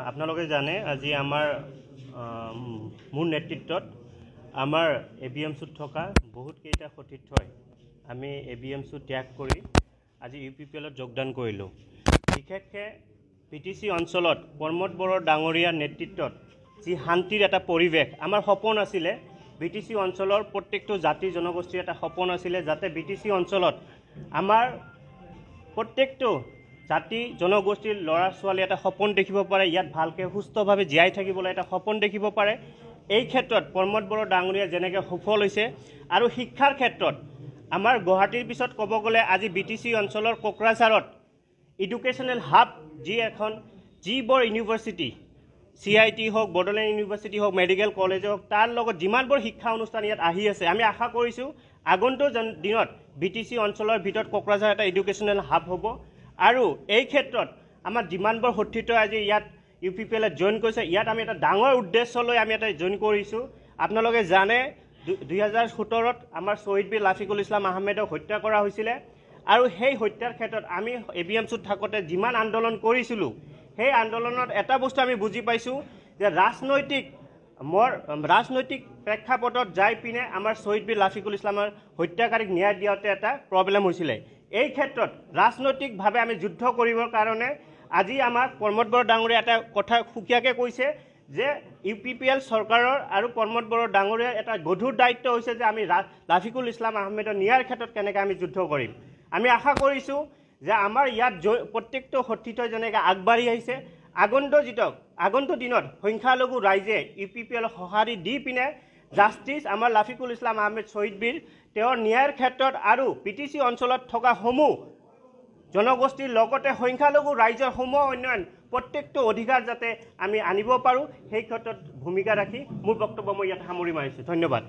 আপোনালোকে জানে আজি আমাৰ মোৰ নেতৃত্বত আমাৰ এবিএমচিত থকা বহুত কেইটা সতীৰ্থই আমি এবিএমচি ত্যাগ কৰি আজি ইউপিপিএলত যোগদান কৰিলোঁ। বিশেষকৈ পিটিচি অঞ্চলত প্ৰমোদ বড়ো ডাঙৰীয়াৰ নেতৃত্বত যি শান্তিৰ এটা পৰিৱেশ আমাৰ সপোন আছিলে, বিটিচি অঞ্চলৰ প্ৰত্যেকটো জাতি জনগোষ্ঠীৰ এটা সপোন আছিলে যাতে বিটিচি অঞ্চলত আমাৰ প্ৰত্যেকটো জাতি জনগোষ্ঠীৰ ল'ৰা ছোৱালী এটা সপোন দেখিব পাৰে, ইয়াত ভালকৈ সুস্থভাৱে জীয়াই থাকিবলৈ এটা সপোন দেখিব পাৰে। এই ক্ষেত্ৰত প্ৰমোদ বড়ো ডাঙৰীয়া যেনেকৈ সফল হৈছে আৰু শিক্ষাৰ ক্ষেত্ৰত আমাৰ গুৱাহাটীৰ পিছত ক'ব গ'লে আজি বিটিচি অঞ্চলৰ কোকৰাঝাৰত এডুকেশ্যনেল হাব যিবোৰ ইউনিভাৰ্চিটি CIT হওক, বড়োলেণ্ড ইউনিভাৰ্চিটি হওক, মেডিকেল কলেজ হওক, তাৰ লগত যিমানবোৰ শিক্ষা অনুষ্ঠান ইয়াত আহি আছে, আমি আশা কৰিছোঁ আগন্তুক দিনত বিটিচি অঞ্চলৰ ভিতৰত কোকৰাঝাৰ এটা এডুকেশ্যনেল হাব হ'ব। আৰু এই ক্ষেত্ৰত আমাৰ যিমানবোৰ সতীৰ্থ আজি ইয়াত ইউপিপিএলত জইন কৰিছে, ইয়াত আমি এটা ডাঙৰ উদ্দেশ্য লৈ আমি এটা জইন কৰিছোঁ। আপোনালোকে জানে 2017ত আমাৰ শ্বহীদ বীৰ লাফিকুল ইছলাম আহমেদক হত্যা কৰা হৈছিলে আৰু সেই হত্যাৰ ক্ষেত্ৰত আমি এবিএমচিত থাকোঁতে যিমান আন্দোলন কৰিছিলোঁ, সেই আন্দোলনত এটা বস্তু আমি বুজি পাইছোঁ যে ৰাজনৈতিক প্ৰেক্ষাপটত যাই পিনে আমাৰ শ্বহীদ বীৰ লাফিকুল ইছলামৰ হত্যাকাৰীক ন্যায় দিয়াতে এটা প্ৰব্লেম হৈছিলে। এই ক্ষেত্ৰত ৰাজনৈতিকভাৱে আমি যুদ্ধ কৰিবৰ কাৰণে আজি আমাক প্ৰমোদ বড়ো ডাঙৰীয়া এটা কথা সুকীয়াকৈ কৈছে যে ইউপিপিএল চৰকাৰৰ আৰু প্ৰমোদ বড়ো ডাঙৰীয়াৰ এটা গধুৰ দায়িত্ব হৈছে যে আমি লাফিকুল ইছলাম আহমেদৰ ন্যায়ৰ ক্ষেত্ৰত কেনেকৈ আমি যুদ্ধ কৰিম। আমি আশা কৰিছোঁ যে আমাৰ ইয়াত প্ৰত্যেকটো সতীৰ্থই যেনেকৈ আগবাঢ়ি আহিছে, আগন্তুক দিনত সংখ্যালঘু ৰাইজে ইউপিপিএল সঁহাৰি দি পিনে জাষ্টিছ আমাৰ লাফিকুল ইছলাম আহমেদ শ্বহীদ বীৰ তেওঁৰ ন্যায়ৰ ক্ষেত্ৰত আৰু পিটিচি অঞ্চলত থকা সমূহ জনগোষ্ঠীৰ লগতে সংখ্যালঘু ৰাইজৰ সমূহ উন্নয়ন প্ৰত্যেকটো অধিকাৰ যাতে আমি আনিব পাৰোঁ, সেই ক্ষেত্ৰত ভূমিকা ৰাখি মোৰ বক্তব্য মই ইয়াত সামৰি মাৰিছোঁ। ধন্যবাদ।